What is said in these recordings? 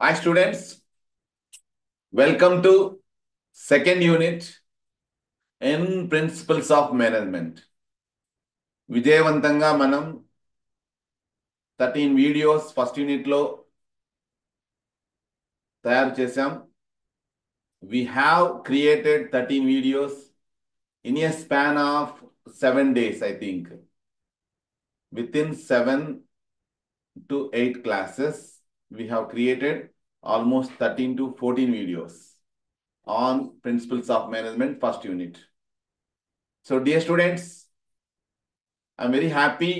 Hi students, welcome to second unit in Principles of Management. విజయవంతంగా మనం 13 videos first unit లో తయారు చేశాం. We have created 13 videos in a span of 7 days, I think. Within 7 to 8 classes, we have created almost 13 to 14 videos on Principles of Management first unit. So dear students, I'm very happy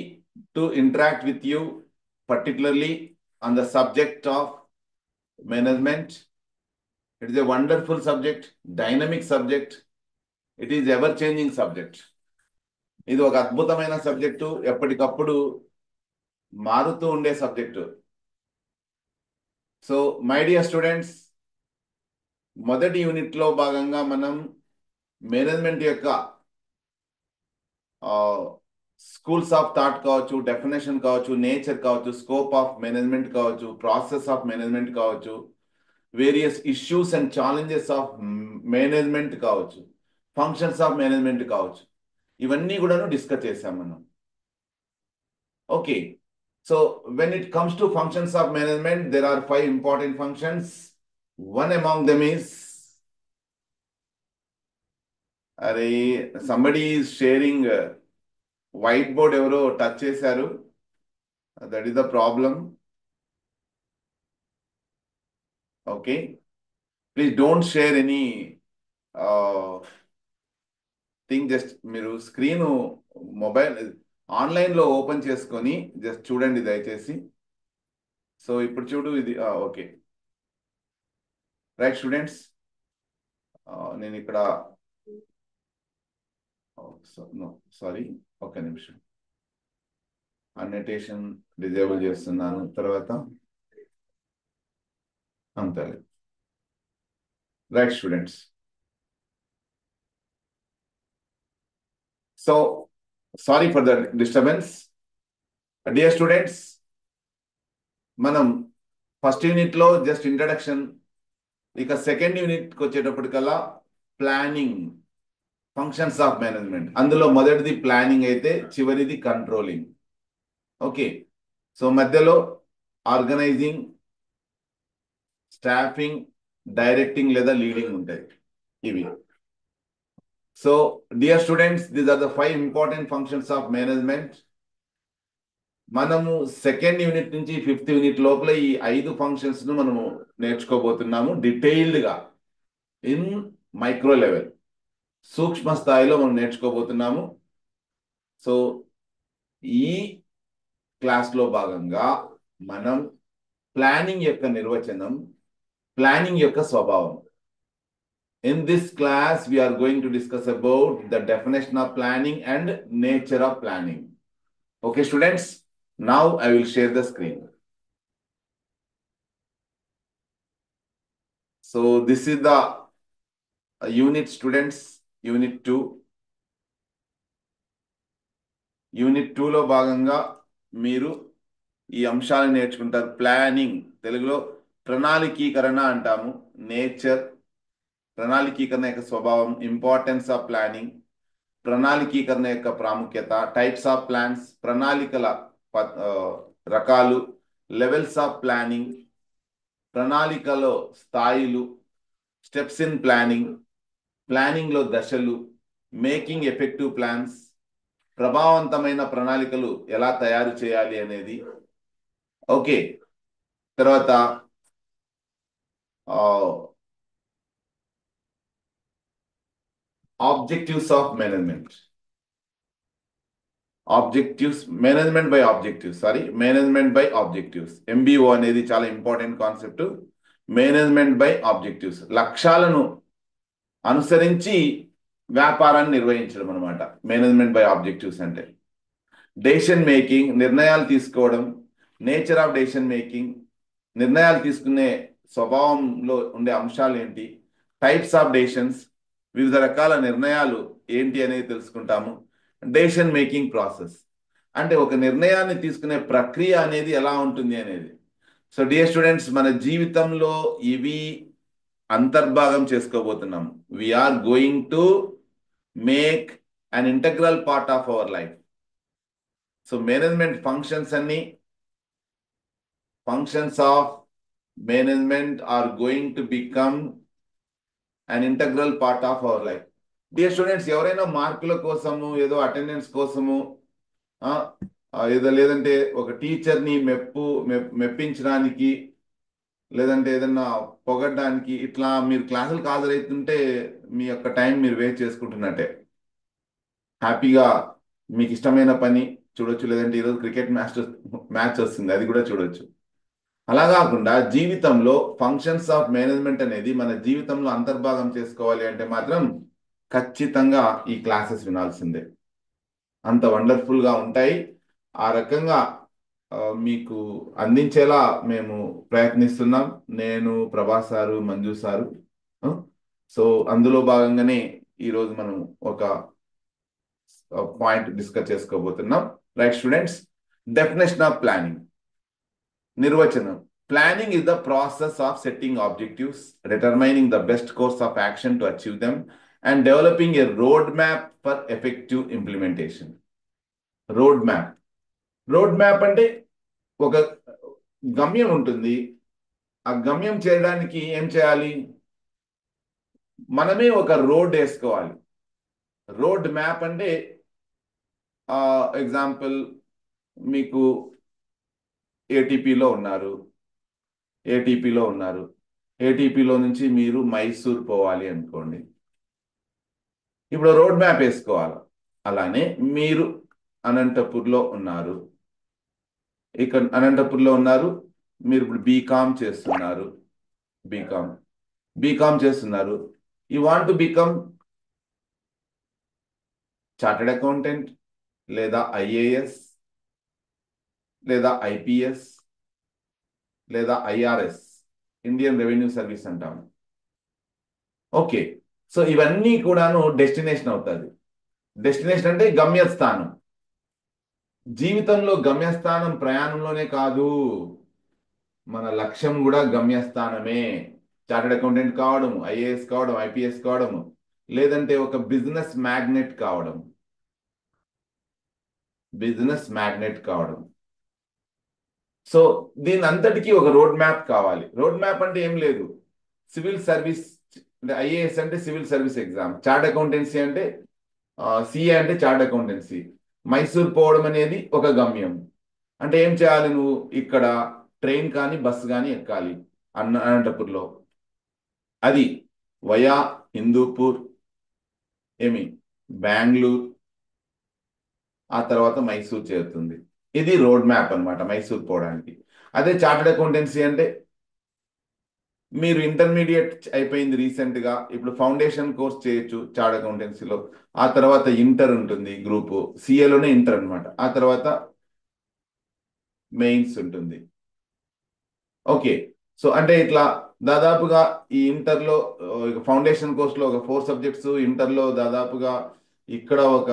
to interact with you, particularly on the subject of management. It is a wonderful subject, dynamic subject. It is ever-changing subject. ఇది ఒక అద్భుతమైన subject, ఎప్పటికప్పుడు మారుతూ ఉండే subject. So my dear students, మొదటి యూనిట్లో భాగంగా మనం మేనేజ్మెంట్ యొక్క స్కూల్స్ ఆఫ్ థాట్ కావచ్చు, డెఫినేషన్ కావచ్చు, నేచర్ కావచ్చు, స్కోప్ ఆఫ్ మేనేజ్మెంట్ కావచ్చు, ప్రాసెస్ ఆఫ్ మేనేజ్మెంట్ కావచ్చు, various issues and challenges of management కావచ్చు, ఫంక్షన్స్ ఆఫ్ మేనేజ్మెంట్ కావచ్చు, ఇవన్నీ కూడాను డిస్కస్ చేసాం మనం. Okay, so when it comes to functions of management, there are 5 important functions. One among them is అరే somebody is sharing white board, ఎవరో touch చేశారు. That is the problem. Okay, please don't share any thing. Just మీరు screen mobile ఆన్లైన్లో open చేసుకొని just చూడండి దయచేసి. So ఇప్పుడు చూడు ఇది. ఓకే, రైట్ స్టూడెంట్స్, నేను ఇక్కడ సారీ, ఒక్క నిమిషం, అన్నటేషన్ డిజేబుల్ చేస్తున్నాను. తర్వాత అంతే. Right students, so sorry for the disturbance. Dear students, మనం ఫస్ట్ యూనిట్ లో జస్ట్ ఇంట్రడక్షన్, ఇక సెకండ్ యూనిట్కి వచ్చేటప్పటికల్లా ప్లానింగ్, ఫంక్షన్స్ ఆఫ్ మేనేజ్మెంట్. అందులో మొదటిది ప్లానింగ్ అయితే చివరిది కంట్రోలింగ్. ఓకే, సో మధ్యలో ఆర్గనైజింగ్, స్టాఫింగ్, డైరెక్టింగ్ లేదా లీడింగ్ ఉంటాయి ఇవి. So dear students, these are the 5 important functions of management. మనము సెకండ్ యూనిట్ నుంచి 5th యూనిట్ లోపల ఈ 5 ఫంక్షన్స్ ను మనము నేర్చుకోబోతున్నాము డీటెయిల్డ్ గా, ఇన్ మైక్రో లెవెల్, సూక్ష్మ స్థాయిలో మనం నేర్చుకోబోతున్నాము. సో ఈ క్లాస్ లో భాగంగా మనం ప్లానింగ్ యొక్క నిర్వచనం, ప్లానింగ్ యొక్క స్వభావం. In this class, we are going to discuss about the definition of planning and nature of planning. Okay, students, now I will share the screen. So this is the unit, students, unit 2. Unit 2 లో భాగంగా మీరు ఈ అంశాలను నేర్చుకుంటారు. Planning, తెలుగులో ప్రణాళికీకరణ అంటాము. Nature, ప్రణాళికీకరణ యొక్క స్వభావం, ఇంపార్టెన్స్ ఆఫ్ ప్లానింగ్, ప్రణాళికీకరణ యొక్క ప్రాముఖ్యత, టైప్స్ ఆఫ్ ప్లాన్స్, ప్రణాళికల రకాలు, లెవెల్స్ ఆఫ్ ప్లానింగ్, ప్రణాళికలో స్థాయిలు, స్టెప్స్ ఇన్ ప్లానింగ్, ప్లానింగ్ లో దశలు, మేకింగ్ ఎఫెక్టివ్ ప్లాన్స్, ప్రభావవంతమైన ప్రణాళికలు ఎలా తయారు చేయాలి అనేది. ఓకే, తర్వాత objectives of management, objectives, management by objectives, management by objectives, MBO అనేది చాలా important concept. Management by objectives, లక్ష్యాలను అనుసరించి వ్యాపారాన్ని నిర్వహించడం అనమాట మేనేజ్మెంట్ బై ఆబ్జెక్టివ్స్ అంటే. డెసిషన్ మేకింగ్, నిర్ణయాలు తీసుకోవడం, నేచర్ ఆఫ్ డెసిషన్ మేకింగ్, నిర్ణయాలు తీసుకునే స్వభావంలో ఉండే అంశాలు ఏంటి, టైప్స్ ఆఫ్ డెసిషన్స్, వివిధ రకాల నిర్ణయాలు ఏంటి అనేది తెలుసుకుంటాము. డెసిషన్ మేకింగ్ ప్రాసెస్ అంటే ఒక నిర్ణయాన్ని తీసుకునే ప్రక్రియ అనేది ఎలా ఉంటుంది అనేది. సో డియర్ స్టూడెంట్స్, మన జీవితంలో ఇవి అంతర్భాగం చేసుకోబోతున్నాం. We're going to make an integral part of our life. So management functions of management are going to become an integral part of our life. Dear students, ఎవరైనా మార్కుల కోసము, ఏదో అటెండెన్స్ కోసము, ఏదో లేదంటే ఒక టీచర్ని మెప్పించడానికి, లేదంటే ఏదన్నా పొగడ్డానికి, ఇట్లా మీరు క్లాసులకు హాజరవుతుంటే మీ యొక్క టైం మీరు వేస్ట్ చేసుకుంటున్నట్టే. హ్యాపీగా మీకు ఇష్టమైన పని చూడొచ్చు, లేదంటే ఈరోజు క్రికెట్ మ్యాచ్ వస్తుంది, అది కూడా చూడొచ్చు. అలా కాకుండా జీవితంలో ఫంక్షన్స్ ఆఫ్ మేనేజ్మెంట్ అనేది మన జీవితంలో అంతర్భాగం చేసుకోవాలి అంటే మాత్రం ఖచ్చితంగా ఈ క్లాసెస్ వినాల్సిందే. అంత వండర్ఫుల్గా ఉంటాయి. ఆ రకంగా మీకు అందించేలా మేము ప్రయత్నిస్తున్నాం. నేను, Prabhas sir, Manju sir. So అందులో భాగంగానే ఈరోజు మనం ఒక పాయింట్ డిస్కస్ చేసుకోబోతున్నాం. Right students, definition of planning. నిర్వచనం: planning is the process of setting objectives, determining the best course of action to achieve them, and developing a roadmap for effective implementation. Road map అంటే ఒక గమ్యం ఉంటుంది. ఆ గమ్యం చేయడానికి ఏం చేయాలి? మనమే ఒక రోడ్ వేసుకోవాలి. రోడ్ మ్యాప్ అంటే ఎగ్జాంపుల్, మీకు ఏటీపీలో ఉన్నారు. ఏటీపీలో నుంచి మీరు మైసూర్ పోవాలి అనుకోండి. ఇప్పుడు రోడ్ మ్యాప్ వేసుకోవాలి. అలానే మీరు అనంతపూర్లో ఉన్నారు. ఇక్కడ అనంతపూర్లో ఉన్నారు. మీరు ఇప్పుడు బీకామ్ చేస్తున్నారు. You want to become chartered accountant, లేదా ఐఏఎస్, లేదా ఐపీఎస్, లేదా ఐఆర్ఎస్, ఇండియన్ రెవెన్యూ సర్వీస్ అంటాము. ఓకే, సో ఇవన్నీ కూడాను డెస్టినేషన్ అవుతుంది. డెస్టినేషన్ అంటే గమ్యస్థానం. జీవితంలో గమ్యస్థానం ప్రయాణంలోనే కాదు, మన లక్ష్యం కూడా గమ్యస్థానమే. చార్టెడ్ అకౌంటెంట్ కావడం, ఐఏఎస్ కావడం, ఐపీఎస్ కావడం, లేదంటే ఒక బిజినెస్ మ్యాగ్నెట్ కావడం. సో దీని అంతటికీ ఒక రోడ్ మ్యాప్ కావాలి. రోడ్ మ్యాప్ అంటే ఏం లేదు, సివిల్ సర్వీస్ అంటే ఐఏఎస్ అంటే civil service exam, chartered accountancy అంటే సిఏ అంటే చార్టెడ్ అకౌంటెన్సీ. మైసూర్ పోవడం అనేది ఒక గమ్యం. అంటే ఏం చేయాలి? నువ్వు ఇక్కడ ట్రైన్ కానీ బస్సు కానీ ఎక్కాలి అనంతపూర్లో. అది వయా హిందూపూర్, బెంగళూరు, ఆ తర్వాత మైసూర్ చేరుతుంది. ఇది రోడ్ మ్యాప్ అన్నమాట మైసూర్ పోవడానికి. అదే చార్టెడ్ అకౌంటెన్సీ అంటే మీరు ఇంటర్మీడియట్ అయిపోయింది రీసెంట్గా, ఇప్పుడు ఫౌండేషన్ కోర్స్ చేయొచ్చు చార్టెడ్ అకౌంటెన్సీలో. ఆ తర్వాత ఇంటర్ ఉంటుంది, గ్రూప్ సిఏలోనే ఇంటర్ అన్నమాట. ఆ తర్వాత మెయిన్స్ ఉంటుంది. ఓకే, సో అంటే ఇట్లా దాదాపుగా ఈ ఇంటర్లో ఫౌండేషన్ కోర్స్లో ఒక 4 సబ్జెక్ట్స్, ఇంటర్లో దాదాపుగా ఇక్కడ ఒక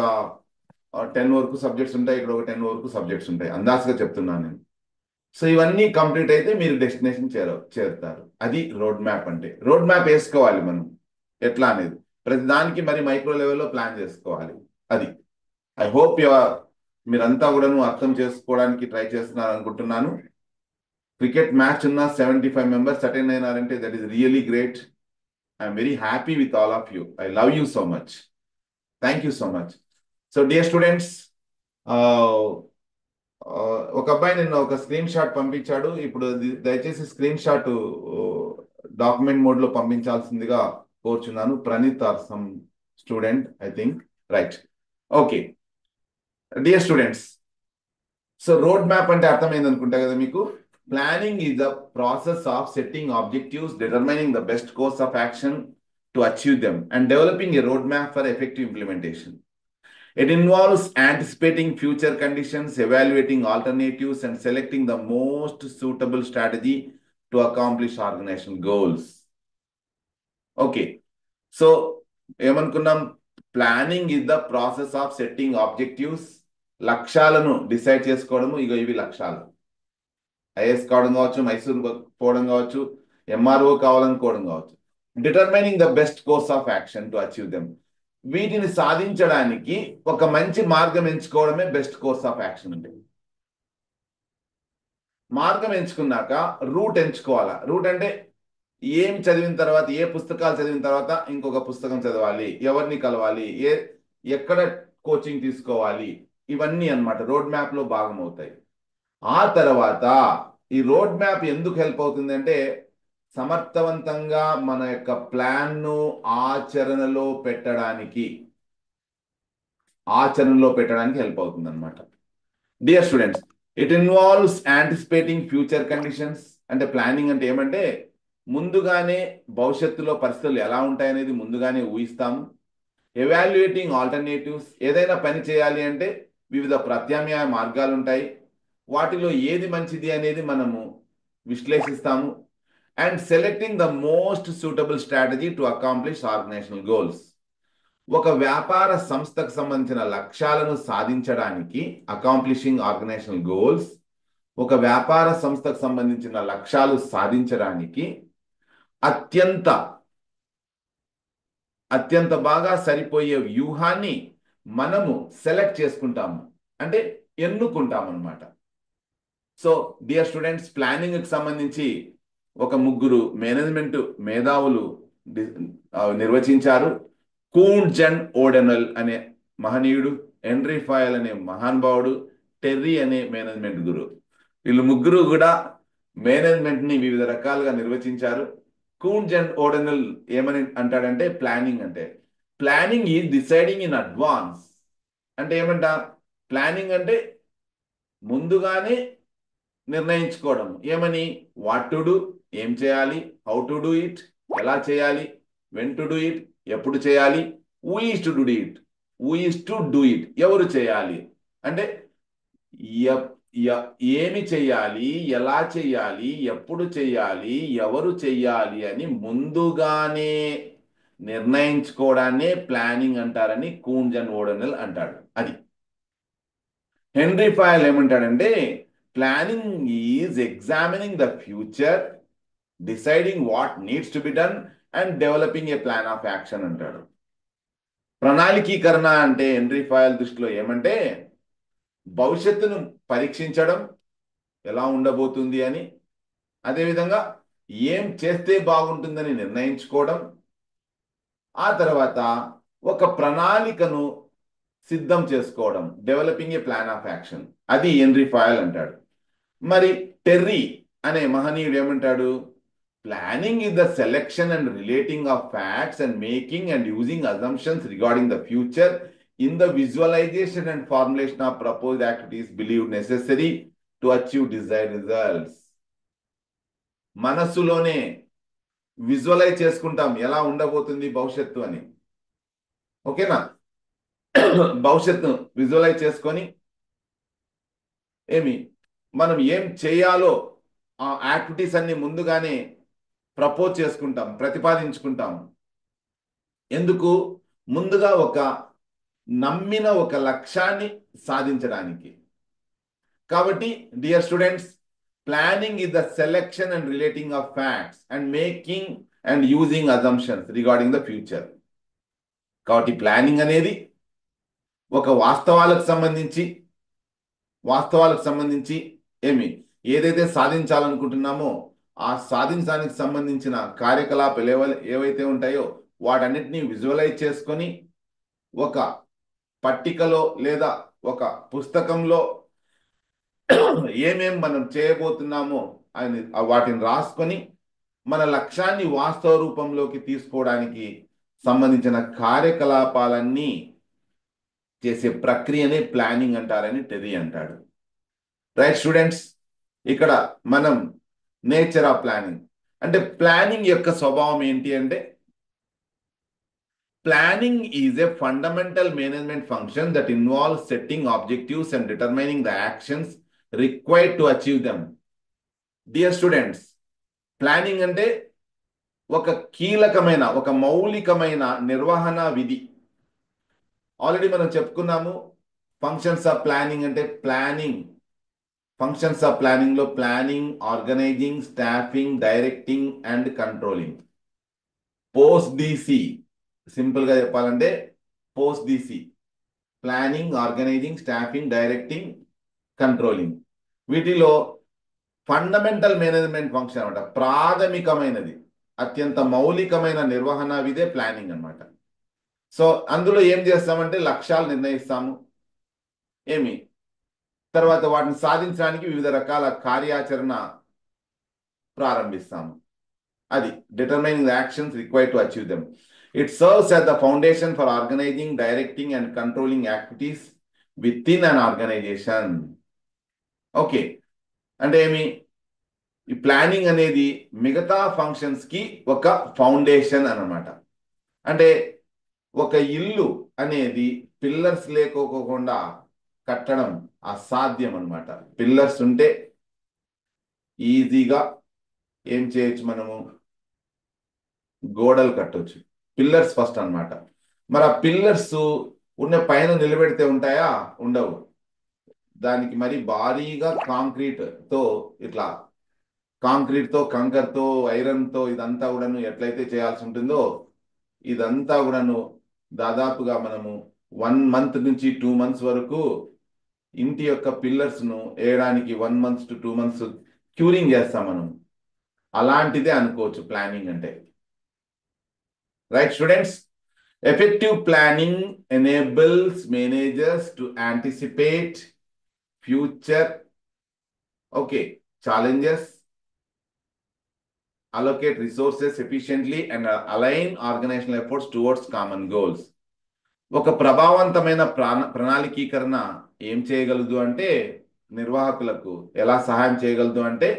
10 వరకు సబ్జెక్ట్స్ ఉంటాయి, ఇక్కడ ఒక 10 వరకు సబ్జెక్ట్స్ ఉంటాయి, అందాజుగా చెప్తున్నాను నేను. సో ఇవన్నీ కంప్లీట్ అయితే మీరు డెస్టినేషన్ చేరుతారు. అది రోడ్ మ్యాప్ అంటే. రోడ్ మ్యాప్ వేసుకోవాలి మనం ఎట్లా అనేది, ప్రతి దానికి మరి మైక్రో లెవెల్లో ప్లాన్ చేసుకోవాలి. అది ఐ హోప్ మీరంతా కూడా అర్థం చేసుకోవడానికి ట్రై చేస్తున్నారు అనుకుంటున్నాను. క్రికెట్ మ్యాచ్ ఉన్న 75 మెంబర్స్ అటెండ్ అయినారంటే that is really great. I'm very happy with all of you. I love you so much. Thank you so much. So dear students, ఒక అబ్బాయి నిన్న ఒక స్క్రీన్ షాట్ పంపించాడు. ఇప్పుడు దయచేసి స్క్రీన్ షాట్ డాక్యుమెంట్ మోడ్ లో పంపించాల్సిందిగా కోరుచున్నాను. Praneeth or some student, I think. Right, okay. Dear students, so road map అంటే అర్థమైంది అనుకుంటా కదా మీకు. Planning is the process of setting objectives, determining the best course of action to achieve them, and developing a road map for effective implementation. It involves anticipating future conditions, evaluating alternatives, and selecting the most suitable strategy to accomplish organizational goals. Okay, so ఏమనుకున్నాం? Planning is the process of setting objectives. లక్ష్యాలను decide చేసుకోవడము. ఇవి లక్ష్యాలు. IAS కావడం కావచ్చు, మైసూర్ పోవడం కావచ్చు, MRO కావాలనుకోవడం కావచ్చు. Determining the best course of action to achieve them. వీటిని సాధించడానికి ఒక మంచి మార్గం ఎంచుకోవడమే బెస్ట్ కోర్స్ ఆఫ్ యాక్షన్ అంటే. మార్గం ఎంచుకున్నాక రూట్ ఎంచుకోవాలా. రూట్ అంటే ఏం చదివిన తర్వాత, ఏ పుస్తకాలు చదివిన తర్వాత ఇంకొక పుస్తకం చదవాలి, ఎవరిని కలవాలి, ఎక్కడ కోచింగ్ తీసుకోవాలి, ఇవన్నీ అన్నమాట రోడ్ మ్యాప్ లో భాగం అవుతాయి. ఆ తర్వాత ఈ రోడ్ మ్యాప్ ఎందుకు హెల్ప్ అవుతుంది అంటే, సమర్థవంతంగా మన యొక్క ప్లాన్ను ఆచరణలో పెట్టడానికి హెల్ప్ అవుతుంది అనమాట. Dear students, it involves anticipating future conditions. అంటే ప్లానింగ్ అంటే ఏమంటే, ముందుగానే భవిష్యత్తులో పరిస్థితులు ఎలా ఉంటాయనేది ముందుగానే ఊహిస్తాము. Evaluating alternatives. ఏదైనా పని చేయాలి అంటే వివిధ ప్రత్యామ్నాయ మార్గాలు ఉంటాయి, వాటిలో ఏది మంచిది అనేది మనము విశ్లేషిస్తాము. And selecting the most suitable strategy to accomplish organizational goals. ఒక వ్యాపార సంస్థకు సంబంధించిన లక్ష్యాలను సాధించడానికి, అకాంప్లిషింగ్ ఆర్గనైజేషనల్ గోల్స్, ఒక వ్యాపార సంస్థకు సంబంధించిన లక్ష్యాలు సాధించడానికి అత్యంత అత్యంత బాగా సరిపోయే వ్యూహాన్ని మనము సెలెక్ట్ చేసుకుంటాము, అంటే ఎన్నుకుంటాం అనమాట. సో డియర్ స్టూడెంట్స్, ప్లానింగ్కి సంబంధించి ఒక ముగ్గురు మేనేజ్మెంట్ మేధావులు నిర్వచించారు. కూన్ జన్ ఓడెనల్ అనే మహనీయుడు, హెన్రీ ఫాయల్ అనే మహానుభావుడు, టెర్రీ అనే మేనేజ్మెంట్ గురు. వీళ్ళు ముగ్గురు కూడా మేనేజ్మెంట్ ని వివిధ రకాలుగా నిర్వచించారు. కూన్ జన్ ఓడెనల్ ఏమని అంటాడంటే, planning is deciding in advance. అంటే ఏమంట, ప్లానింగ్ అంటే ముందుగానే నిర్ణయించుకోవడం. ఏమని? వాట్ టు డూ, ఏం చేయాలి, హౌ టు డూ ఇట్, ఎలా చేయాలి, వెన్ టు డూ ఇట్, ఎప్పుడు చేయాలి, who is to do it, ఎవరు చేయాలి. అంటే ఏమి చెయ్యాలి, ఎలా చెయ్యాలి, ఎప్పుడు చెయ్యాలి, ఎవరు చెయ్యాలి అని ముందుగానే నిర్ణయించుకోవడాన్నే ప్లానింగ్ అంటారని కూన్ జన్ ఓడెనల్ అంటాడు. అది హెన్రీ ఫాయల్ ఏమంటాడంటే, planning is examining the future, deciding what needs to be done and developing a plan of action అంటాడు. ప్రణాళికీకరణ అంటే హెన్రీ ఫాయల్ దృష్టిలో ఏమంటే, భవిష్యత్తును పరీక్షించడం, ఎలా ఉండబోతుంది అని, అదేవిధంగా ఏం చేస్తే బాగుంటుందని నిర్ణయించుకోవడం, ఆ తర్వాత ఒక ప్రణాళికను సిద్ధం చేసుకోవడం, developing a plan of action. అది హెన్రీ ఫాయల్ అంటాడు. మరి టెర్రీ అనే మహనీయుడు ఏమంటాడు, planning is the selection and relating of facts and making and using assumptions regarding the future in the visualisation and formulation of proposed activities believed necessary to achieve desired results. మనస్సులోనే visualise చేసుకుంటాం ఎలా ఉండబోతుంది భవిష్యత్తు అని. ఓకేనా? భవిష్యత్తును visualise చేసుకొని మనం ఏం చేయాలో ఆ యాక్టివిటీస్ అన్ని ముందుగానే ప్రపోజ్ చేసుకుంటాం, ప్రతిపాదించుకుంటాం. ఎందుకు? ముందుగా నమ్మిన ఒక లక్ష్యాన్ని సాధించడానికి. కాబట్టి dear students, planning is the selection and relating of facts and making and using assumptions regarding the future. కాబట్టి ప్లానింగ్ అనేది ఒక వాస్తవాలకు సంబంధించి ఏదైతే సాధించాలనుకుంటున్నామో ఆ సాధించడానికి సంబంధించిన కార్యకలాపాలు ఏవైతే ఉంటాయో వాటన్నిటిని విజువలైజ్ చేసుకొని ఒక పట్టికలో లేదా ఒక పుస్తకంలో మనం చేయబోతున్నామో అని వాటిని రాసుకొని మన లక్ష్యాన్ని వాస్తవ రూపంలోకి తీసుకోవడానికి సంబంధించిన కార్యకలాపాలన్నీ చేసే ప్రక్రియనే ప్లానింగ్ అంటారని టెర్రీ అంటాడు. రైట్ స్టూడెంట్స్, ఇక్కడ మనం నేచర్ ఆఫ్ ప్లానింగ్ అంటే ప్లానింగ్ యొక్క స్వభావం ఏంటి అంటే, planning is a fundamental management function that involves setting objectives and determining the actions required to achieve them. Dear students, planning అంటే ఒక కీలకమైన, ఒక మౌలికమైన నిర్వహణ విధి. ఆల్రెడీ మనం చెప్పుకున్నాము, ఫంక్షన్స్ ఆఫ్ ప్లానింగ్ అంటే ప్లానింగ్ ఫంక్షన్స్ ఆఫ్ ప్లానింగ్ లో planning, organizing, staffing, directing and controlling. Post DC, simple గా చెప్పాలంటే post DC planning, organizing, staffing, directing, controlling. వీటిలో ఫండమెంటల్ మేనేజ్మెంట్ ఫంక్షన్ అనమాట, ప్రాథమికమైనది, అత్యంత మౌలికమైన నిర్వహణ విధే ప్లానింగ్ అనమాట. సో అందులో ఏం చేస్తామంటే లక్ష్యాలు నిర్ణయిస్తాము, ఏమి తర్వాత వాటిని సాధించడానికి వివిధ రకాల కార్యాచరణ ప్రారంభిస్తాము. అది determining the actions required to achieve them. It serves as the foundation for organizing, directing and controlling activities within an organization. Okay, అంటే ఏమి, ఈ ప్లానింగ్ అనేది మిగతా ఫంక్షన్స్ కి ఒక ఫౌండేషన్ అన్నమాట. అంటే ఒక ఇల్లు అనేది పిల్లర్స్ లేకోకుండా కట్టడం అసాధ్యం అన్నమాట. పిల్లర్స్ ఉంటే ఈజీగా ఏం చేయొచ్చు, మనము గోడలు కట్టొచ్చు. పిల్లర్స్ ఫస్ట్ అన్నమాట. మరి ఆ పిల్లర్స్ ఉన్న పైన నిలబెడితే ఉంటాయా? ఉండవు. దానికి మరి భారీగా కాంక్రీట్ తో, ఇట్లా కాంక్రీట్ తో, కంకర్ తో, ఐరన్ తో ఇదంతా కూడాను ఎట్లయితే చేయాల్సి ఉంటుందో ఇదంతా కూడాను దాదాపుగా మనము 1 month నుంచి 2 months వరకు ఇంటి యొక్క పిల్లర్స్ ను వేయడానికి 1 month to 2 months క్యూరింగ్ చేస్తాం మనం. అలాంటిదే అనుకోవచ్చు ప్లానింగ్ అంటే. Right students, effective planning enables managers to anticipate future challenges, allocate resources efficiently and align organizational efforts towards common goals. ఒక ప్రభావవంతమైన ప్రణాళికీకరణ ఏం చేయగలదు అంటే, నిర్వాహకులకు ఎలా సహాయం చేయగలదు అంటే,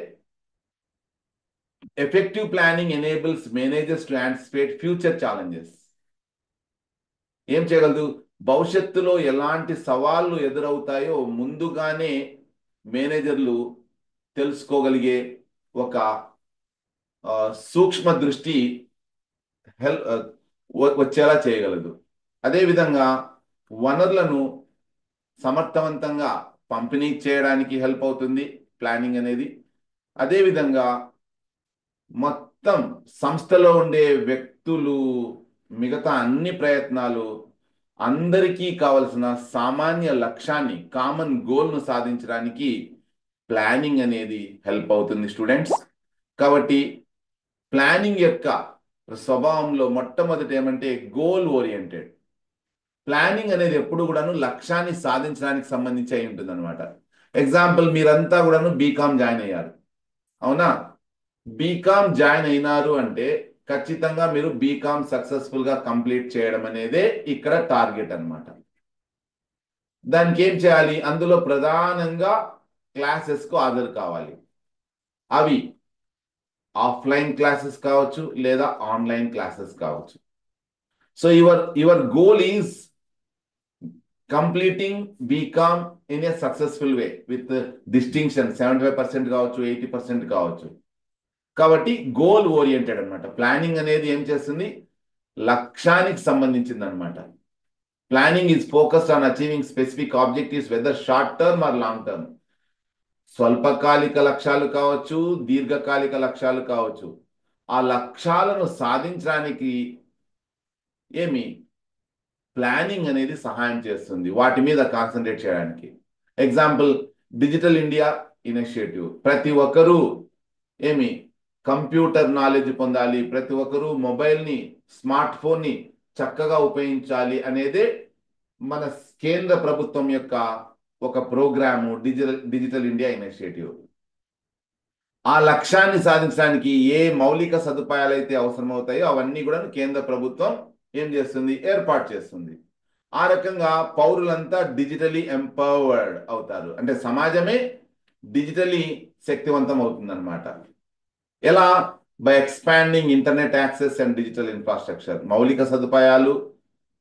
effective planning enables managers to anticipate future challenges. ఏం చేయగలదు, భవిష్యత్తులో ఎలాంటి సవాళ్లు ఎదురవుతాయో ముందుగానే మేనేజర్లు తెలుసుకోగలిగే ఒక సూక్ష్మ దృష్టి వచ్చేలా చేయగలదు. అదేవిధంగా వనరులను సమర్థవంతంగా పంపిణీ చేయడానికి హెల్ప్ అవుతుంది ప్లానింగ్ అనేది. అదేవిధంగా మొత్తం సంస్థలో ఉండే వ్యక్తులు, మిగతా అన్ని ప్రయత్నాలు, అందరికీ కావలసిన సామాన్య లక్ష్యాన్ని, కామన్ గోల్ను సాధించడానికి ప్లానింగ్ అనేది హెల్ప్ అవుతుంది స్టూడెంట్స్. కాబట్టి ప్లానింగ్ యొక్క స్వభావంలో మొట్టమొదటి ఏమంటే గోల్ ఓరియంటెడ్. ప్లానింగ్ అనేది ఎప్పుడు కూడాను లక్ష్యాన్ని సాధించడానికి సంబంధించి అయి ఉంటుంది అనమాట. ఎగ్జాంపుల్, మీరంతా కూడాను బీకామ్ జాయిన్ అయ్యారు, అవునా? బీకామ్ జాయిన్ అయినారు అంటే ఖచ్చితంగా మీరు బీకామ్ సక్సెస్ఫుల్ గా కంప్లీట్ చేయడం అనేదే ఇక్కడ టార్గెట్ అన్నమాట. దానికి ఏం చేయాలి, అందులో ప్రధానంగా క్లాసెస్ కు హాజరు కావాలి. అవి ఆఫ్లైన్ క్లాసెస్ కావచ్చు లేదా ఆన్లైన్ క్లాసెస్ కావచ్చు. So your goal is completing BCom in a successful way with distinction. 75% కావచ్చు, 80% కావచ్చు. కాబట్టి గోల్ ఓరియంటెడ్ అనమాట. ప్లానింగ్ అనేది ఏం చేస్తుంది, లక్ష్యానికి సంబంధించింది అనమాట. Planning is focused on achieving specific objectives whether short term or long term. స్వల్పకాలిక లక్ష్యాలు కావచ్చు, దీర్ఘకాలిక లక్ష్యాలు కావచ్చు. ఆ లక్ష్యాలను సాధించడానికి ప్లానింగ్ అనేది సహాయం చేస్తుంది, వాటి మీద కాన్సన్ట్రేట్ చేయడానికి. Example, digital India initiative. ప్రతి ఒక్కరూ కంప్యూటర్ నాలెడ్జ్ పొందాలి, ప్రతి ఒక్కరూ మొబైల్ని, స్మార్ట్ ఫోన్ని చక్కగా ఉపయోగించాలి అనేదే మన కేంద్ర ప్రభుత్వం యొక్క ఒక ప్రోగ్రాము, డిజిటల్ ఇండియా ఇనిషియేటివ్. ఆ లక్ష్యాన్ని సాధించడానికి ఏ మౌలిక సదుపాయాలు అయితే అవసరమవుతాయో అవన్నీ కూడా కేంద్ర ప్రభుత్వం ఏం చేస్తుంది, ఏర్పాటు చేస్తుంది. ఆ రకంగా పౌరులంతా డిజిటలీ ఎంపవర్డ్ అవుతారు, అంటే సమాజమే డిజిటలీ శక్తివంతం అవుతుంది అనమాట. ఎలా? By expanding internet access and digital infrastructure. మౌలిక సదుపాయాలు,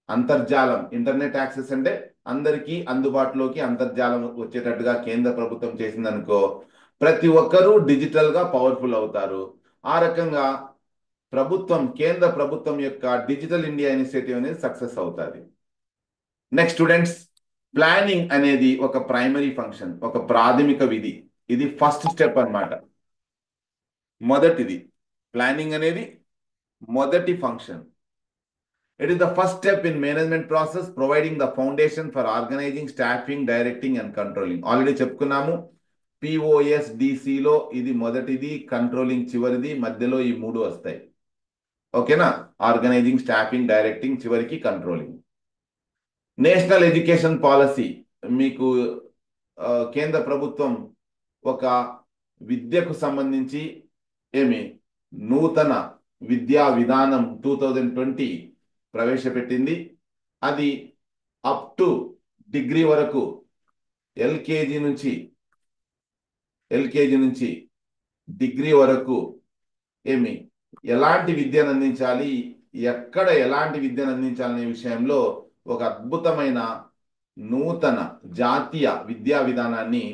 అంతర్జాలం. ఇంటర్నెట్ యాక్సెస్ అంటే అందరికీ అందుబాటులోకి అంతర్జాలం వచ్చేటట్టుగా కేంద్ర ప్రభుత్వం చేసిందనుకో, ప్రతి ఒక్కరూ డిజిటల్ గా పవర్ఫుల్ అవుతారు. ఆ రకంగా కేంద్ర ప్రభుత్వం యొక్క డిజిటల్ ఇండియా ఇనిషియేటివ్ అనేది సక్సెస్ అవుతుంది. నెక్స్ట్ స్టూడెంట్స్, ప్లానింగ్ అనేది ఒక ప్రైమరీ ఫంక్షన్, ఒక ప్రాథమిక విధి. ఇది ఫస్ట్ స్టెప్ అన్నమాట. మొదటిది ప్లానింగ్ అనేది మొదటి function. It is the first step in management process, providing the foundation for organizing, staffing, directing and controlling. Already చెప్పుకున్నాము. POSDCలో ఇది మొదటిది, కంట్రోలింగ్ చివరిది, మధ్యలో ఈ మూడు వస్తాయి. ఓకేనా? ఆర్గనైజింగ్, స్టాఫింగ్, డైరెక్టింగ్, చివరికి కంట్రోలింగ్. నేషనల్ ఎడ్యుకేషన్ పాలసీ, మీకు కేంద్ర ప్రభుత్వం ఒక విద్యకు సంబంధించి నూతన విద్యా విధానం 2020 ప్రవేశపెట్టింది. అది అప్ టు డిగ్రీ వరకు ఎల్కేజీ నుంచి డిగ్రీ వరకు ఎలాంటి విద్యను అందించాలి, ఎక్కడ ఎలాంటి విద్యను అందించాలనే విషయంలో ఒక అద్భుతమైన నూతన జాతీయ విద్యా విధానాన్ని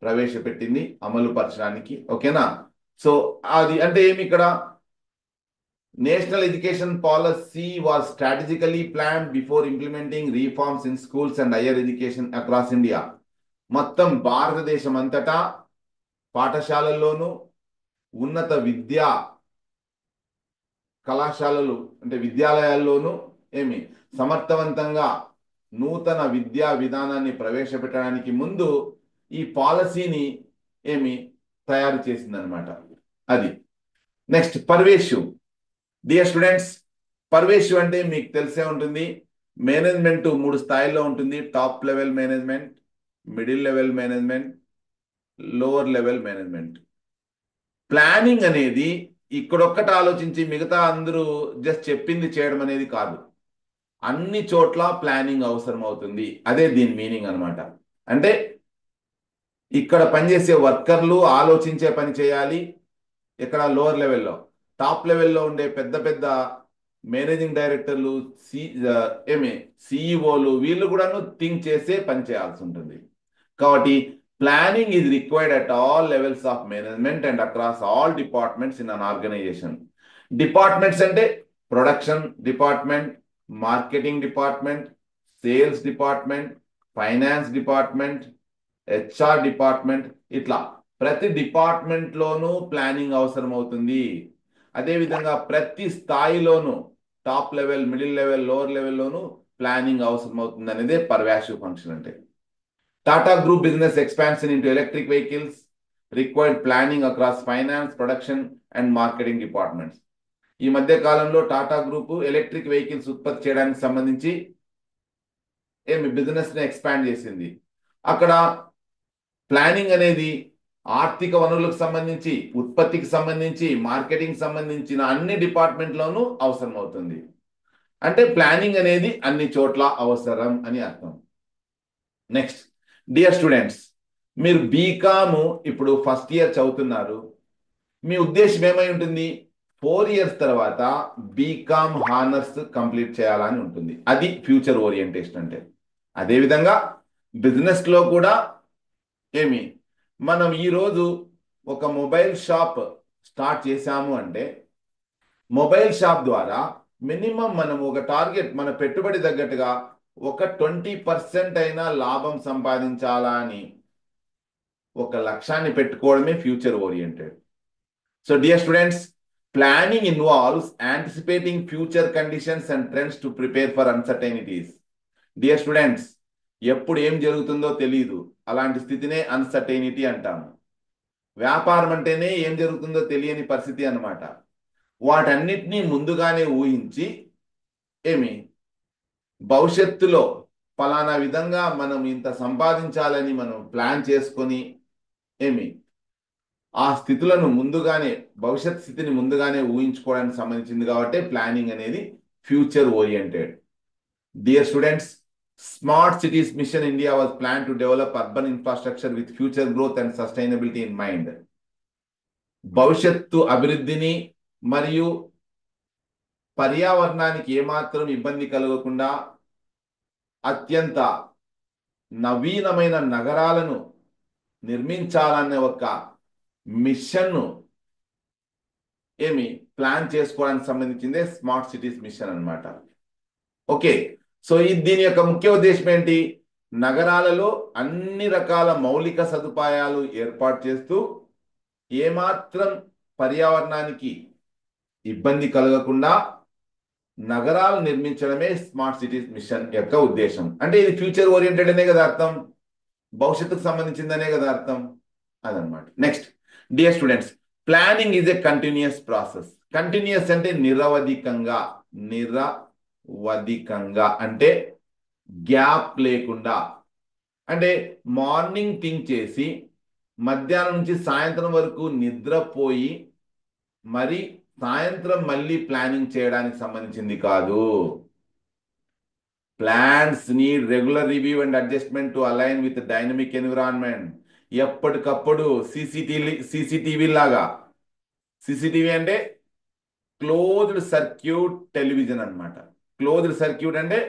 ప్రవేశపెట్టింది అమలు పరచడానికి. ఓకేనా? సో అది అంటే ఇక్కడ national education policy was strategically plan before implementing reforms in schools and higher education across India. మొత్తం భారతదేశం అంతటా పాఠశాలల్లోనూ ఉన్నత విద్యా కళాశాలలు అంటే విద్యాలయాల్లోనూ సమర్థవంతంగా నూతన విద్యా విధానాన్ని ప్రవేశపెట్టడానికి ముందు ఈ పాలసీని తయారు చేసిందనమాట. అది next pervasive. Dear students, pervasive అంటే మీకు తెలిసే ఉంటుంది. మేనేజ్మెంట్ 3 స్థాయిల్లో ఉంటుంది. Top level management, middle level management, lower level management. Planning అనేది ఇక్కడొక్కటి ఆలోచించి మిగతా అందరూ జస్ట్ చెప్పింది చేయడం అనేది కాదు. అన్ని చోట్ల ప్లానింగ్ అవసరం అవుతుంది. అదే దీని మీనింగ్ అనమాట. అంటే ఇక్కడ పనిచేసే వర్కర్లు ఆలోచించే పని చేయాలి. ఇక్కడ లోవర్ లెవెల్లో, టాప్ లెవెల్లో ఉండే పెద్ద పెద్ద మేనేజింగ్ డైరెక్టర్లు, సిఇఓలు వీళ్ళు కూడాను థింక్ చేసే పని చేయాల్సి ఉంటుంది. కాబట్టి planning is required at all levels of management and across all departments in an organization. Departments అంటే production department, marketing department, sales department, finance department, HR department, ఇట్లా ప్రతి డిపార్ట్మెంట్లోనూ ప్లానింగ్ అవసరం అవుతుంది. అదేవిధంగా ప్రతి స్థాయిలోనూ top level, middle level, lower లెవెల్లోనూ ప్లానింగ్ అవసరం అవుతుంది అనేదే పర్వాసివ్ ఫంక్షన్ అంటే. Tata Group business expansion into electric vehicles required planning across finance, production and marketing departments. ఈ మధ్య కాలంలో టాటా గ్రూప్ ఎలక్ట్రిక్ వెహికల్స్ ఉత్పత్తి చేయడానికి సంబంధించి బిజినెస్ ని ఎక్స్పాండ్ చేసింది. అక్కడ ప్లానింగ్ అనేది ఆర్థిక వనరులకు సంబంధించి, ఉత్పత్తికి సంబంధించి, మార్కెటింగ్ సంబంధించిన అన్ని డిపార్ట్మెంట్లోనూ అవసరం అవుతుంది. అంటే ప్లానింగ్ అనేది అన్ని చోట్ల అవసరం అని అర్థం. నెక్స్ట్, డియర్ స్టూడెంట్స్, మీరు బీకామ్ ఇప్పుడు ఫస్ట్ ఇయర్ చదువుతున్నారు. మీ ఉద్దేశం ఏమై ఉంటుంది? 4 years తర్వాత బీకామ్ హానర్స్ కంప్లీట్ చేయాలని ఉంటుంది. అది ఫ్యూచర్ ఓరియంటేషన్ అంటే. అదేవిధంగా బిజినెస్లో కూడా మనం ఈరోజు ఒక మొబైల్ షాప్ స్టార్ట్ చేశాము అంటే మొబైల్ షాప్ ద్వారా మినిమం మనం ఒక టార్గెట్, మన పెట్టుబడి తగ్గట్టుగా ఒక 20% అయినా లాభం సంపాదించాలా అని ఒక లక్ష్యాన్ని పెట్టుకోవడమే future oriented. So dear students, planning involves anticipating future conditions and trends to prepare for uncertainties. Dear students, ఎప్పుడు ఏం జరుగుతుందో తెలియదు, అలాంటి స్థితినే అన్సర్టైనిటీ అంటాము. వ్యాపారం అంటేనే ఏం జరుగుతుందో తెలియని పరిస్థితి అన్నమాట. వాటన్నిటినీ ముందుగానే ఊహించి భవిష్యత్తులో ఫలానా విధంగా మనం ఇంత సంపాదించాలని మనం ప్లాన్ చేసుకొని ఆ స్థితులను ముందుగానే, భవిష్యత్ స్థితిని ముందుగానే ఊహించుకోవడానికి సంబంధించింది కాబట్టి ప్లానింగ్ అనేది future oriented. Dear students, smart cities mission India was plan to develop urban infrastructure with future growth and sustainability in mind. భవిష్యత్తు అభివృద్ధిని మరియు పర్యావరణానికి ఏమాత్రం ఇబ్బంది కలగకుండా అత్యంత నవీనమైన నగరాలను నిర్మించాలనే ఒక మిషన్ను ప్లాన్ చేసుకోవడానికి సంబంధించిందే స్మార్ట్ సిటీస్ మిషన్ అన్నమాట. ఓకే, సో దీని యొక్క ముఖ్య ఉద్దేశం ఏంటి? నగరాలలో అన్ని రకాల మౌలిక సదుపాయాలు ఏర్పాటు చేస్తూ ఏమాత్రం పర్యావరణానికి ఇబ్బంది కలగకుండా నగరాలు నిర్మించడమే స్మార్ట్ సిటీస్ మిషన్ యొక్క ఉద్దేశం. అంటే ఇది ఫ్యూచర్ ఓరియంటెడ్ అనే కదా అర్థం, భవిష్యత్తుకు సంబంధించిందనే కదా అర్థం. అదనమాట. Next, dear students, planning is a continuous process. Continuous అంటే నిరవధికంగా, నిరవధికంగా అంటే గ్యాప్ లేకుండా. అంటే మార్నింగ్ థింక్ చేసి మధ్యాహ్నం నుంచి సాయంత్రం వరకు నిద్రపోయి మరి సాయంత్రం మళ్ళీ ప్లానింగ్ చేయడానికి సంబంధించింది కాదు. Plans need regular review and adjustment to align with dynamic environment. ఎప్పటికప్పుడు సీసీటీవీ లాగా. సీసీటీవీ అంటే క్లోజ్డ్ సర్క్యూట్ టెలివిజన్ అన్నమాట. క్లోజ్డ్ సర్క్యూట్ అంటే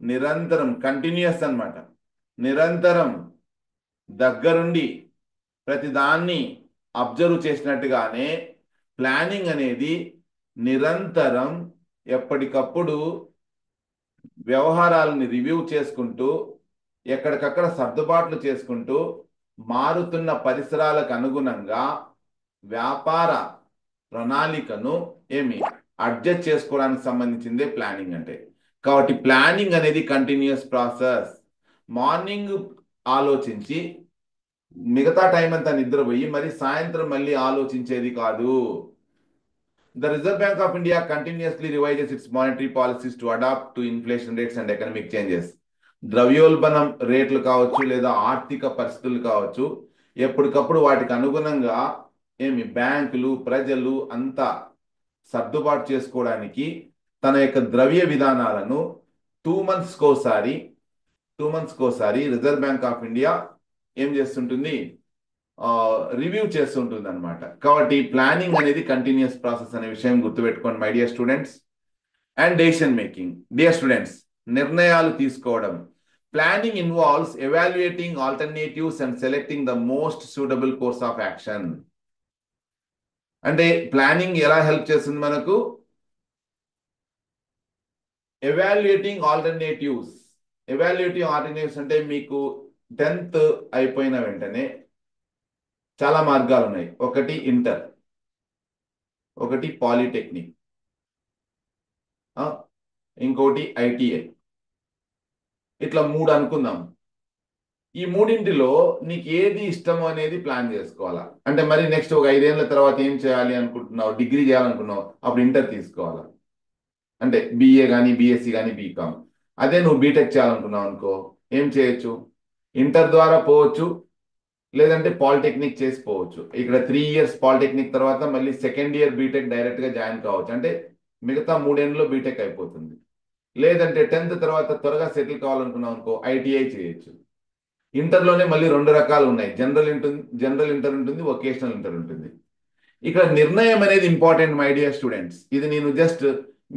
నిరంతరం, కంటిన్యూస్ అన్నమాట. నిరంతరం దగ్గరుండి ప్రతిదాన్ని అబ్జర్వ్ చేసినట్టుగానే ప్లానింగ్ అనేది నిరంతరం ఎప్పటికప్పుడు వ్యవహారాలని రివ్యూ చేసుకుంటూ ఎక్కడికక్కడ సర్దుబాట్లు చేసుకుంటూ మారుతున్న పరిసరాలకు అనుగుణంగా వ్యాపార ప్రణాళికను అడ్జస్ట్ చేసుకోవడానికి సంబంధించిందే ప్లానింగ్ అంటే. కాబట్టి ప్లానింగ్ అనేది కంటిన్యూస్ ప్రాసెస్. మార్నింగ్ ఆలోచించి మిగతా టైం అంతా నిద్రపోయి మరి సాయంత్రం మళ్ళీ ఆలోచించేది కాదు. The Reserve Bank of India continuously revises its monetary policies to adapt to inflation rates and economic changes. ద్రవ్యోల్బణం రేట్లు కావచ్చు లేదా ఆర్థిక పరిస్థితులు కావచ్చు, ఎప్పటికప్పుడు వాటికి అనుగుణంగా బ్యాంకులు ప్రజలు అంతా సర్దుబాటు చేసుకోవడానికి తన యొక్క ద్రవ్య విధానాలను 2 months కోసారి రిజర్వ్ బ్యాంక్ ఆఫ్ ఇండియా ఏం చేస్తుంటుంది, రివ్యూ చేస్తుంటుంది అనమాట. కాబట్టి ప్లానింగ్ అనేది కంటిన్యూస్ ప్రాసెస్ అనే విషయం గుర్తుపెట్టుకోండి my dear students. And decision making. Dear students, నిర్ణయాలు తీసుకోవడం. Planning involves evaluating alternatives and selecting the most suitable course of action. అంటే ప్లానింగ్ ఎలా హెల్ప్ చేస్తుంది మనకు? Evaluating alternatives. అంటే మీకు 10th అయిపోయిన వెంటనే చాలా మార్గాలు ఉన్నాయి. ఒకటి ఇంటర్, ఒకటి పాలిటెక్నిక్, ఇంకోటి ఐటీఐ. ఇట్లా 3 అనుకుందాం. ఈ మూడింటిలో నీకు ఏది ఇష్టమో అనేది ప్లాన్ చేసుకోవాలా. అంటే మరి నెక్స్ట్ ఒక 5 ఏళ్ళ తర్వాత ఏం చేయాలి అనుకుంటున్నావు, డిగ్రీ చేయాలనుకున్నావు, అప్పుడు ఇంటర్ తీసుకోవాలా. అంటే బిఏ కానీ బిఎస్సి కానీ బీకామ్. అదే నువ్వు బీటెక్ చేయాలనుకున్నావు అనుకో, ఏం చేయొచ్చు, ఇంటర్ ద్వారా పోవచ్చు, లేదంటే పాలిటెక్నిక్ చేసుకోవచ్చు. ఇక్కడ 3 years పాలిటెక్నిక్ తర్వాత మళ్ళీ సెకండ్ ఇయర్ బీటెక్ డైరెక్ట్గా జాయిన్ కావచ్చు. అంటే మిగతా 3 ఏళ్ళలో బీటెక్ అయిపోతుంది. లేదంటే 10th తర్వాత త్వరగా సెటిల్ కావాలనుకున్నావు అనుకో, ఐటీఐ చేయొచ్చు. ఇంటర్లోనే మళ్ళీ 2 రకాలు ఉన్నాయి. జనరల్ ఇంటర్ ఉంటుంది, వొకేషనల్ ఇంటర్ ఉంటుంది. ఇక్కడ నిర్ణయం అనేది ఇంపార్టెంట్ మై డియర్ స్టూడెంట్స్. ఇది నేను జస్ట్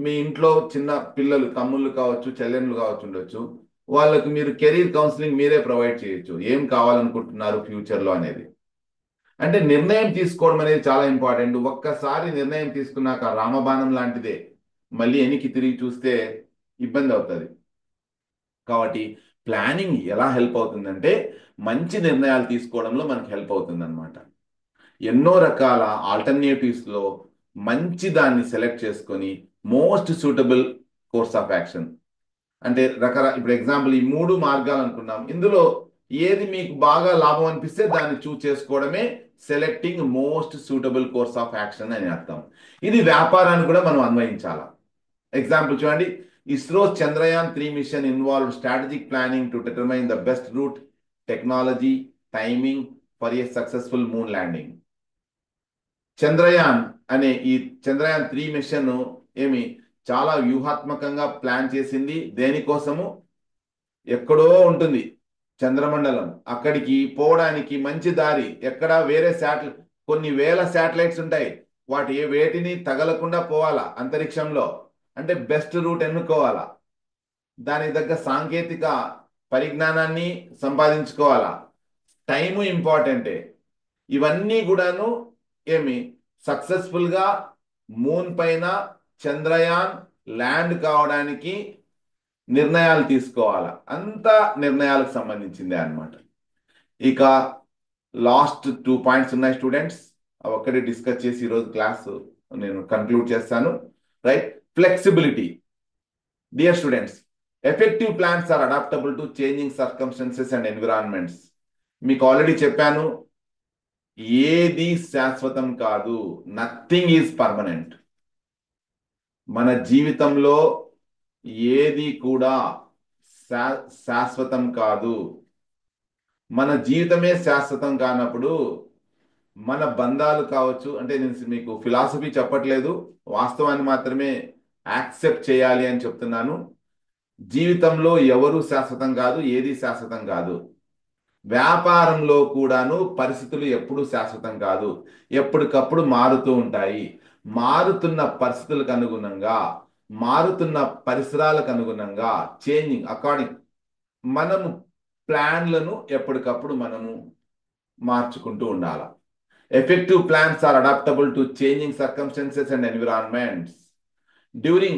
మీ ఇంట్లో చిన్న పిల్లలు, తమ్ముళ్ళు కావచ్చు, చెల్లెళ్ళు కావచ్చు ఉండొచ్చు, వాళ్ళకు మీరు కెరీర్ కౌన్సిలింగ్ మీరే ప్రొవైడ్ చేయొచ్చు. ఏం కావాలనుకుంటున్నారు ఫ్యూచర్లో అనేది. అంటే నిర్ణయం తీసుకోవడం అనేది చాలా ఇంపార్టెంట్. ఒక్కసారి నిర్ణయం తీసుకున్నాక రామబాణం లాంటిదే, మళ్ళీ వెనక్కి తిరిగి చూస్తే ఇబ్బంది అవుతుంది. కాబట్టి ప్లానింగ్ ఎలా హెల్ప్ అవుతుందంటే మంచి నిర్ణయాలు తీసుకోవడంలో మనకు హెల్ప్ అవుతుంది అనమాట. ఎన్నో రకాల ఆల్టర్నేటివ్స్లో మంచి దాన్ని సెలెక్ట్ చేసుకొని most suitable course of action. అంటే ఇప్పుడు ఎగ్జాంపుల్ ఈ 3 మార్గాలు అనుకున్నాం. ఇందులో ఏది మీకు బాగా లాభం అనిపిస్తే దాన్ని చూస్ చేసుకోవడమే selecting most suitable course of action అని అర్థం. ఇది వ్యాపారాన్ని కూడా మనం అన్వయించాలా. ఎగ్జాంపుల్ చూడండి, ISRO Chandrayaan 3 mission involve strategic planning to determine the best route, technology, timing for a successful moon landing. Chandrayaan అనే ఈ చంద్రయాన్ 3 మిషన్ చాలా వ్యూహాత్మకంగా ప్లాన్ చేసింది. దేనికోసము? ఎక్కడో ఉంటుంది చంద్రమండలం, అక్కడికి పోవడానికి మంచి దారి ఎక్కడ, వేరే కొన్ని వేల శాటిలైట్స్ ఉంటాయి, వేటిని తగలకుండా పోవాలా అంతరిక్షంలో. అంటే బెస్ట్ రూట్ ఎన్నుకోవాలా, దానికి తగ్గ సాంకేతిక పరిజ్ఞానాన్ని సంపాదించుకోవాలా, టైము ఇంపార్టెంటే. ఇవన్నీ కూడాను సక్సెస్ఫుల్గా మూన్ పైన చంద్రయాన్ ల్యాండ్ కావడానికి నిర్ణయాలు తీసుకోవాలా, అంతా నిర్ణయాలకు సంబంధించిందే అన్నమాట. ఇక లాస్ట్ 2 పాయింట్స్ ఉన్నాయి స్టూడెంట్స్, అవి ఒక్కటి డిస్కస్ చేసి ఈరోజు క్లాస్ నేను కన్క్లూడ్ చేస్తాను. Right, flexibility. Dear students, effective plans are adaptable to changing circumstances and environments. మీకు ఆల్రెడీ చెప్పాను, ఏది శాశ్వతం కాదు, నథింగ్ ఈజ్ పర్మనెంట్. మన జీవితంలో ఏది కూడా శాశ్వతం కాదు. మన జీవితమే శాశ్వతం కానప్పుడు మన బంధాలు కావచ్చు, అంటే నేను మీకు ఫిలాసఫీ చెప్పట్లేదు, వాస్తవాన్ని మాత్రమే యాక్సెప్ట్ చేయాలి అని చెప్తున్నాను. జీవితంలో ఎవరు శాశ్వతం కాదు, ఏది శాశ్వతం కాదు. వ్యాపారంలో కూడాను పరిస్థితులు ఎప్పుడూ శాశ్వతం కాదు, ఎప్పటికప్పుడు మారుతూ ఉంటాయి. మారుతున్న పరిస్థితులకు అనుగుణంగా, మారుతున్న పరిసరాలకు అనుగుణంగా, చేంజింగ్ అకార్డింగ్ మనము ప్లాన్లను ఎప్పటికప్పుడు మనము మార్చుకుంటూ ఉండాలి. Effective plans are adaptable to changing circumstances and environments. During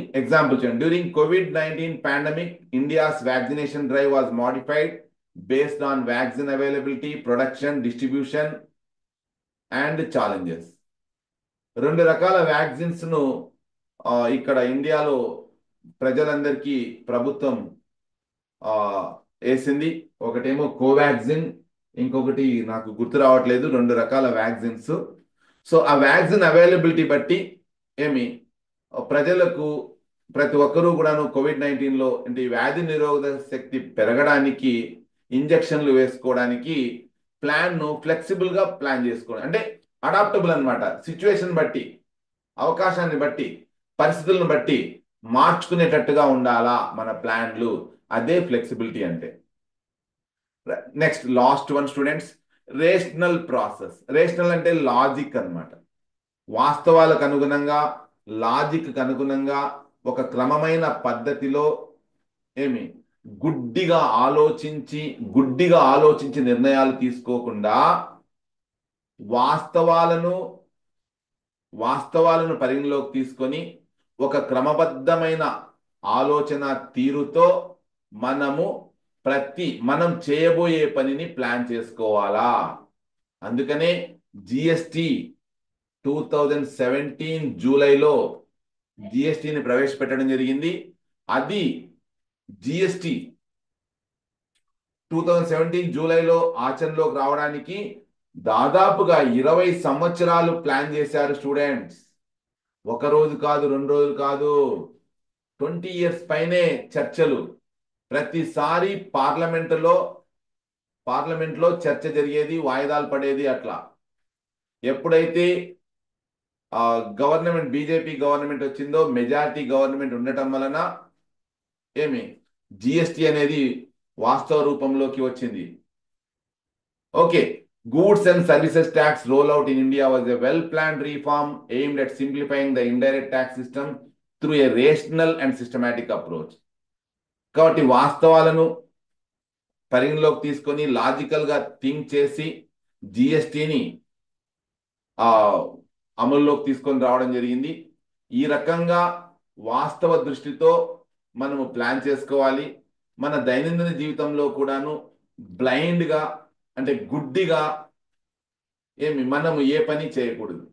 COVID-19 pandemic, India's vaccination drive was modified based on vaccine availability, production, distribution, and challenges. 2 రకాల వ్యాక్సిన్స్ ను ఇక్కడ ఇండియాలో ప్రజలందరికీ ప్రభుత్వం వేసింది. ఒకటేమో కోవాక్సిన్, ఇంకొకటి నాకు గుర్తు రావట్లేదు. 2 రకాల వ్యాక్సిన్స్. సో ఆ వ్యాక్సిన్ అవైలబిలిటీ బట్టి ప్రజలకు, ప్రతి ఒక్కరూ కూడాను COVID-19లో అంటే వ్యాధి నిరోధక శక్తి పెరగడానికి ఇంజెక్షన్లు వేసుకోవడానికి ప్లాన్ను ఫ్లెక్సిబుల్గా ప్లాన్ చేసుకోవడం, అంటే అడాప్టబుల్ అనమాట. సిచ్యువేషన్ బట్టి, అవకాశాన్ని బట్టి, పరిస్థితులను బట్టి మార్చుకునేటట్టుగా ఉండాలా మన ప్లాన్లు. అదే ఫ్లెక్సిబిలిటీ అంటే. Next last one students, rational process. Rational అంటే లాజిక్ అన్నమాట. వాస్తవాలకు అనుగుణంగా, లాజిక్ అనుగుణంగా ఒక క్రమమైన పద్ధతిలో గుడ్డిగా ఆలోచించి నిర్ణయాలు తీసుకోకుండా వాస్తవాలను పరిగణలోకి తీసుకొని ఒక క్రమబద్ధమైన ఆలోచన తీరుతో మనం చేయబోయే పనిని ప్లాన్ చేసుకోవాలా. అందుకనే జిఎస్టి 2017 జూలైలో జిఎస్టిని ప్రవేశపెట్టడం జరిగింది. అది జిఎస్టి 2017 జూలైలో ఆచరణలోకి రావడానికి దాదాపుగా 20 సంవత్సరాలు ప్లాన్ చేశారు స్టూడెంట్స్. 1 రోజు కాదు, 2 రోజులు కాదు, 20 years పైనే చర్చలు. ప్రతిసారి పార్లమెంట్లో చర్చ జరిగేది, వాయిదాలు పడేది. అట్లా ఎప్పుడైతే గవర్నమెంట్, బీజేపీ గవర్నమెంట్ వచ్చిందో, మెజారిటీ గవర్నమెంట్ ఉండటం వలన జిఎస్టి అనేది వాస్తవ రూపంలోకి వచ్చింది. Okay, goods and services tax roll out in India was a well planned reform aimed at simplifying the indirect tax system through a rational and systematic approach. కాబట్టి వాస్తవాలను పరిగణలోకి తీసుకొని లాజికల్గా థింక్ చేసి జిఎస్టిని అమల్లోకి తీసుకొని రావడం జరిగింది. ఈ రకంగా వాస్తవ దృష్టితో మనము ప్లాన్ చేసుకోవాలి. మన దైనందిన జీవితంలో కూడాను బ్లైండ్గా, అంటే గుడ్డిగా మనము ఏ పని చేయకూడదు,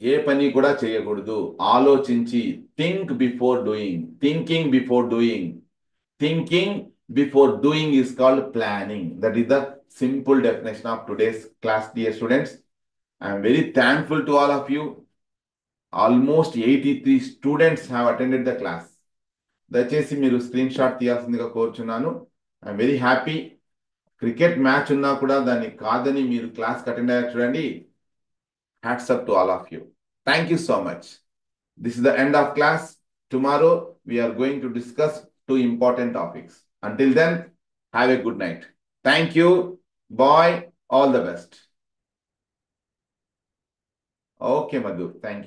ఏ పని కూడా చేయకూడదు. ఆలోచించి, thinking before doing is called planning. That is the simple definition of today's class, dear students. I am very thankful to all of you. Almost 83 students have attended the class. దయచేసి మీరు స్క్రీన్ షాట్ తీయాల్సిందిగా కోరుచున్నాను. I'm very happy. Cricket match ఉన్నా కూడా దాన్ని కాదని మీరు క్లాస్కి attend అయ్యారు చూడండి. Hats up to all of you. Thank you so much. This is the end of class. Tomorrow we are going to discuss 2 important topics. Until then, have a good night. Thank you. Bye. All the best. Okay, Madhu. Thank you.